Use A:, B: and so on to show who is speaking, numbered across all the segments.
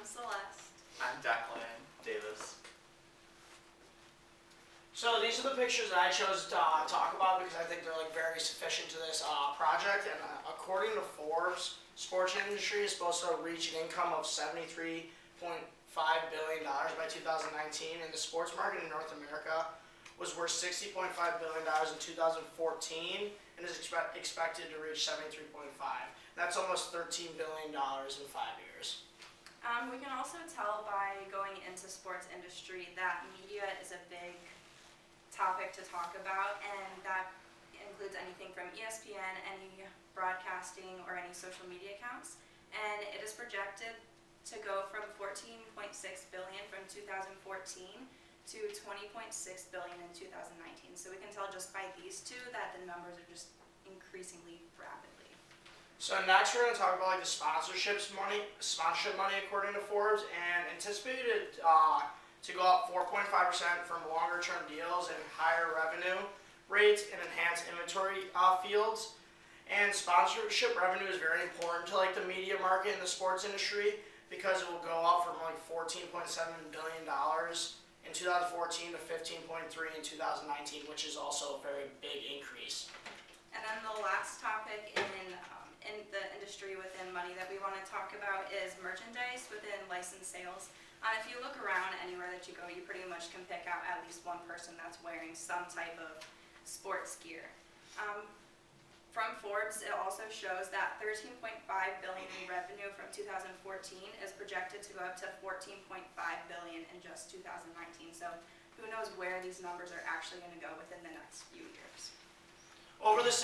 A: I'm Celeste.
B: I'm Declan Davis.
C: So these are the pictures that I chose to talk about because I think they're very sufficient to this project. And according to Forbes, sports industry is supposed to reach an income of $73.5 billion by 2019, and the sports market in North America was worth $60.5 billion in 2014 and is expected to reach 73.5. That's almost $13 billion in 5 years.
A: We can also tell by going into sports industry that media is a big topic to talk about, and that includes anything from ESPN, any broadcasting, or any social media accounts. And it is projected to go from $14.6 billion from 2014 to $20.6 billion in 2019. So we can tell just by these two that the numbers are just increasingly rapidly.
C: So next we're going to talk about the sponsorship money according to Forbes, and anticipated to go up 4.5% from longer-term deals and higher revenue rates and enhanced inventory fields. And sponsorship revenue is very important to the media market and the sports industry because it will go up from $14.7 billion in 2014 to 15.3 in 2019, which is also a very big increase.
A: And then the last topic in the industry within money that we want to talk about is merchandise within licensed sales. If you look around anywhere that you go, you pretty much can pick out at least one person that's wearing some type of sports gear. From Forbes, it also shows that $13.5 billion in revenue from 2014 is projected to go up to $14.5 billion in just 2019. So who knows where these numbers are actually going to go within the next few years.
C: Over the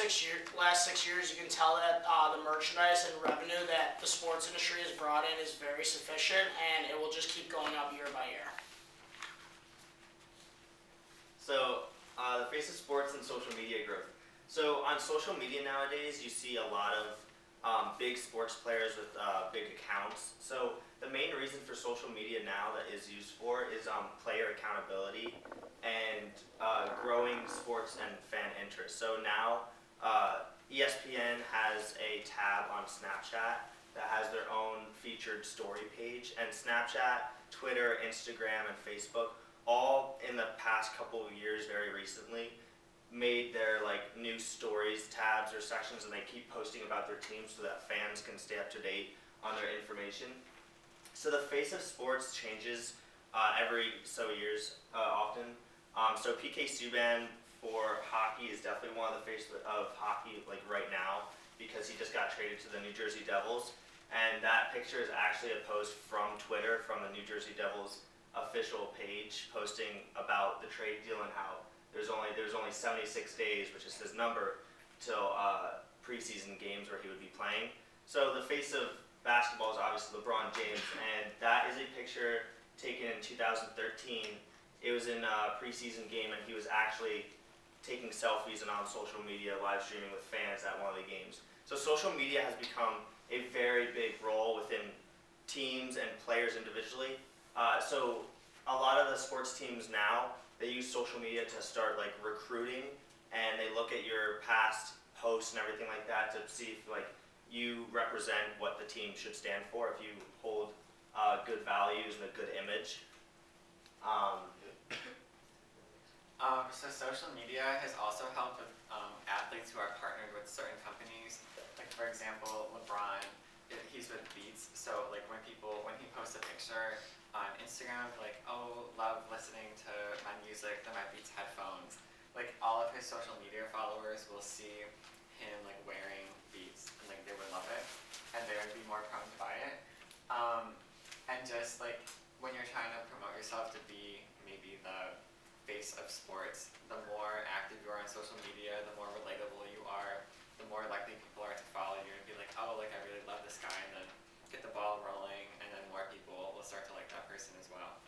C: last 6 years, you can tell that the merchandise and revenue that the sports industry has brought in is very sufficient, and it will just keep going up year by year.
B: So the face of sports and social media growth. So on social media nowadays, you see a lot of big sports players with big accounts. So the main reason for social media now that is used for is player accountability and growing sports and fan interest. So now ESPN has a tab on Snapchat that has their own featured story page, and Snapchat, Twitter, Instagram, and Facebook, all in the past couple of years, very recently, made their new stories tabs or sections, and they keep posting about their teams so that fans can stay up to date on their information. So the face of sports changes every so years often. So PK Subban for hockey is definitely one of the face of hockey right now because he just got traded to the New Jersey Devils, and that picture is actually a post from Twitter from the New Jersey Devils official page posting about the trade deal and how there's only 76 days, which is his number, till preseason games where he would be playing. So the face of basketball is obviously LeBron James, and that is a picture taken in 2013. It was in a preseason game, and he was actually taking selfies and on social media live streaming with fans at one of the games. So social media has become a very big role within teams and players individually. So a lot of the sports teams now, they use social media to start recruiting, and they look at your past posts and everything like that to see if you represent what the team should stand for, if you hold good values and a good image.
D: So social media has also helped with athletes who are partnered with certain companies. Like for example, LeBron, he's with Beats. So when he posts a picture on Instagram, oh, love listening to my music through my Beats headphones. All of his social media followers will see him wearing Beats, and they would love it, and they would be more prone to buy it. And just when you're trying to promote yourself to be maybe the face of sports, the more active you are on social media, the more relatable you are, the more likely people are to follow you and be oh, I really love this guy, and then get the ball rolling, and then more people will start to like that person as well.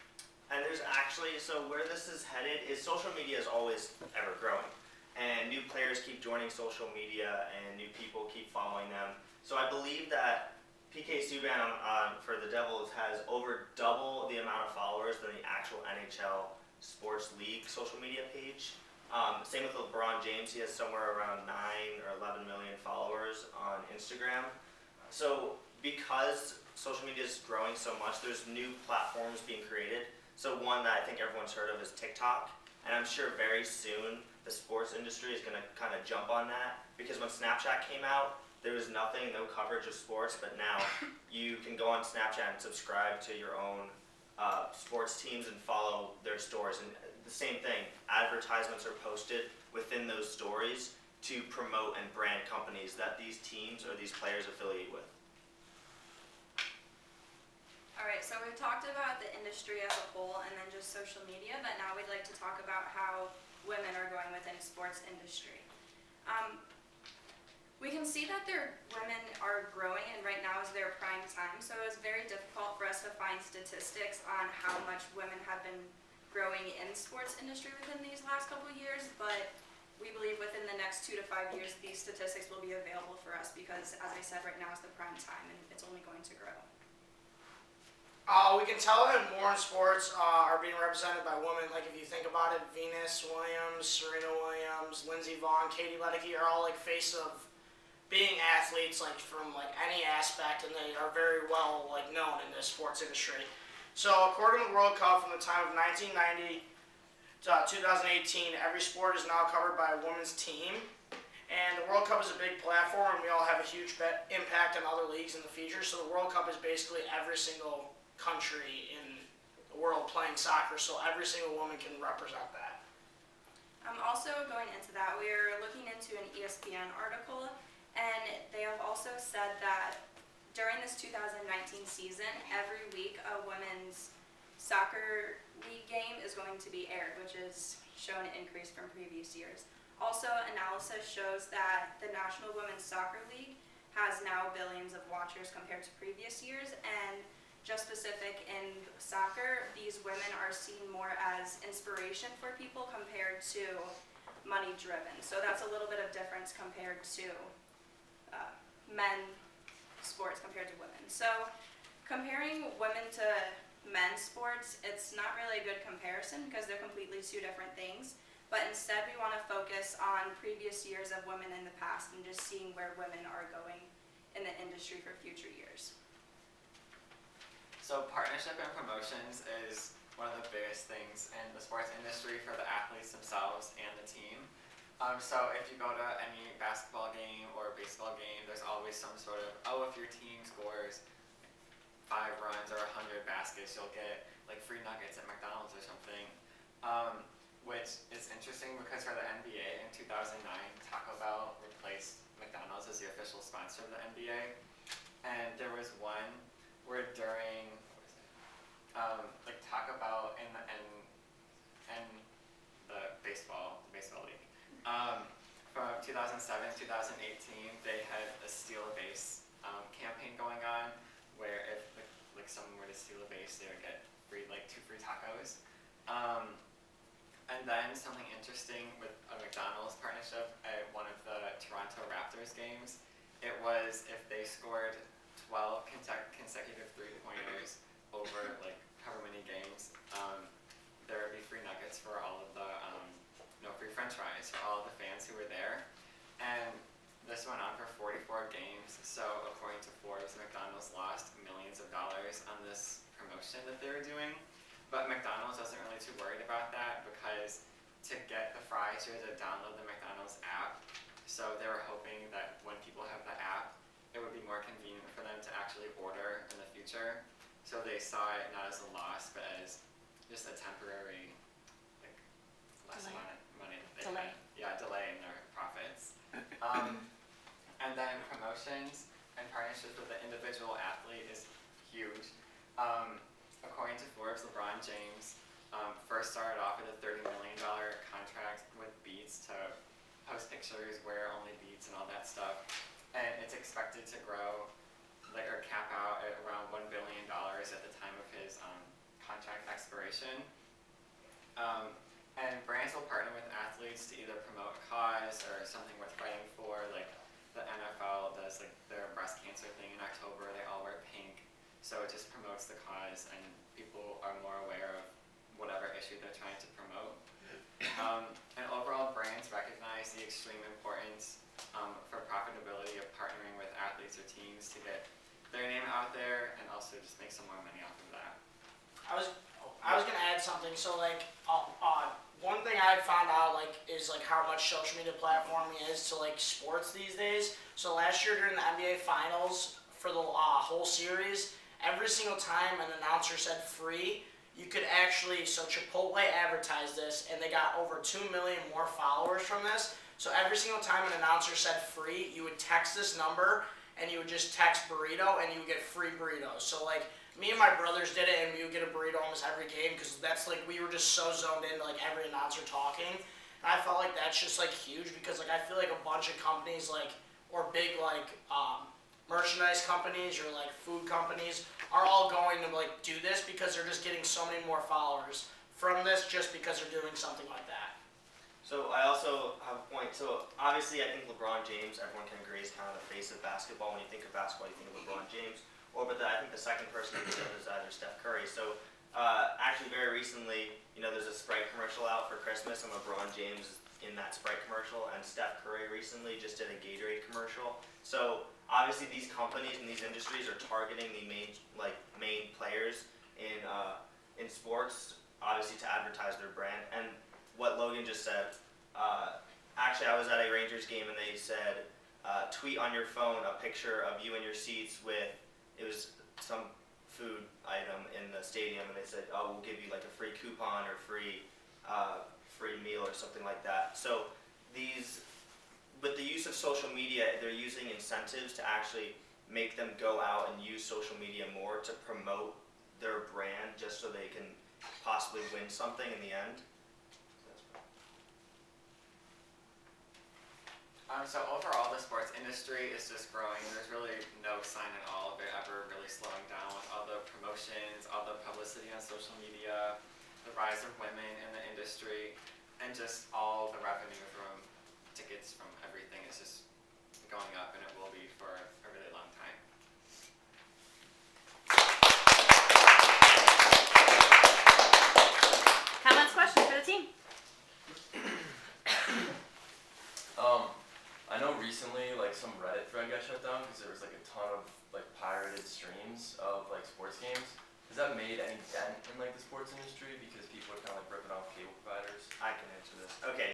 B: And there's actually, so where this is headed is social media is always ever growing. And new players keep joining social media, and new people keep following them. So I believe that PK Subban for the Devils has over double the amount of followers than the actual NHL Sports League social media page. Same with LeBron James. He has somewhere around 9 or 11 million followers on Instagram. So because social media is growing so much, there's new platforms being created. So one that I think everyone's heard of is TikTok, and I'm sure very soon the sports industry is going to kind of jump on that, because when Snapchat came out, there was nothing, no coverage of sports, but now you can go on Snapchat and subscribe to your own sports teams and follow their stories. And the same thing, advertisements are posted within those stories to promote and brand companies that these teams or these players affiliate with.
A: Alright, so we've talked about the industry as a whole and then just social media, but now we'd like to talk about how women are going within the sports industry. We can see that women are growing, and right now is their prime time, so it's very difficult for us to find statistics on how much women have been growing in sports industry within these last couple of years, but we believe within the next 2 to 5 years these statistics will be available for us because, as I said, right now is the prime time and it's only going to grow.
C: We can tell that more in sports are being represented by women. Like if you think about it, Venus Williams, Serena Williams, Lindsey Vonn, Katie Ledecky are all like face of being athletes like from like any aspect, and they are very well like known in the sports industry. So according to the World Cup, from the time of 1990 to 2018, every sport is now covered by a women's team. And the World Cup is a big platform, and we all have a huge impact on other leagues in the future. So the World Cup is basically every single country in the world playing soccer, so every single woman can represent that.
A: Also going into that, we're looking into an ESPN article, and they have also said that during this 2019 season, every week a women's soccer league game is going to be aired, which is shown an increase from previous years. Also, analysis shows that the National Women's Soccer League has now billions of watchers compared to previous years, and just specific in soccer, these women are seen more as inspiration for people compared to money driven. So that's a little bit of difference compared to men sports compared to women. So comparing women to men's sports, it's not really a good comparison because they're completely two different things. But instead we want to focus on previous years of women in the past and just seeing where women are going in the industry for future years.
D: So partnership and promotions is one of the biggest things in the sports industry for the athletes themselves and the team. So if you go to any basketball game or baseball game, there's always some sort of, oh, if your team scores 5 runs or 100 baskets, you'll get like free nuggets at McDonald's or something. Which is interesting because for the NBA in 2009, Taco Bell replaced McDonald's as the official sponsor of the NBA. And there was one where during, like Taco Bell and the baseball league. From 2007, 2018, they had a Steal a Base campaign going on, where if like someone were to steal a base, they would get free 2 free tacos. And then something interesting with a McDonald's partnership at one of the Toronto Raptors games, it was if they scored 12 consecutive 3-pointers over like however many games, there would be free nuggets for all of the free French fries for all of the fans who were there. And this went on for 44 games. So according to Forbes, McDonald's lost millions of dollars on this promotion that they were doing. But McDonald's wasn't really too worried about that because to get the fries, you had to download the McDonald's app. So they were hoping that when people have the app, it would be more convenient for them to actually order in the future. So they saw it not as a loss, but as just a temporary, like, less
E: Delay.
D: money that they
E: Delay.
D: had. Yeah, delay in their profits. And then promotions and partnerships with the individual athlete is huge. According to Forbes, LeBron James first started off with a $30 million contract with Beats to post pictures, wear only Beats and all that stuff. And it's expected to grow, or cap out at around $1 billion at the time of his contract expiration. And brands will partner with athletes to either promote a cause or something worth fighting for. Like the NFL does like their breast cancer thing in October, they all wear pink. So it just promotes the cause and people are more aware of whatever issue they're trying to promote. And overall, brands recognize the extreme importance for profitability of partnering with athletes or teams to get their name out there and also just make some more money off of that.
C: I was gonna add something. So like, one thing I found out like is like how much social media platforming is to like sports these days. So last year during the NBA Finals for the whole series, every single time an announcer said free, you could actually, so Chipotle advertised this and they got over 2 million more followers from this. So every single time an announcer said free, you would text this number and you would just text burrito and you would get free burritos. So like, me and my brothers did it, and we would get a burrito almost every game because that's like we were just so zoned into like every announcer talking. And I felt like that's just like huge because like I feel like a bunch of companies like or big like merchandise companies or like food companies are all going to like do this because they're just getting so many more followers from this just because they're doing something like that.
B: So I also have a point. So obviously I think LeBron James, everyone can agree, is kind of the face of basketball. When you think of basketball, you think of LeBron James. I think the second person you think of is either Steph Curry. So actually very recently, there's a Sprite commercial out for Christmas and LeBron James is in that Sprite commercial, and Steph Curry recently just did a Gatorade commercial. So obviously these companies and these industries are targeting the main players in sports, obviously to advertise their brand. And what Logan just said, actually I was at a Rangers game and they said, tweet on your phone a picture of you in your seats with, it was some food item in the stadium, and they said, oh, we'll give you like a free coupon or free meal or something like that. So with the use of social media, they're using incentives to actually make them go out and use social media more to promote their brand just so they can possibly win something in the end.
D: So overall, the sports industry is just growing. There's really no sign at all of it ever really slowing down with all the promotions, all the publicity on social media, the rise of women in the industry, and just all the revenue from tickets from everything is just going up, and it will be for a really long time.
E: Comments, questions for the team?
F: I know recently, like, some Reddit thread got shut down because there was like a ton of like pirated streams of like sports games. Has that made any dent in like the sports industry because people are kind of like ripping off cable providers?
B: I can answer this. Okay,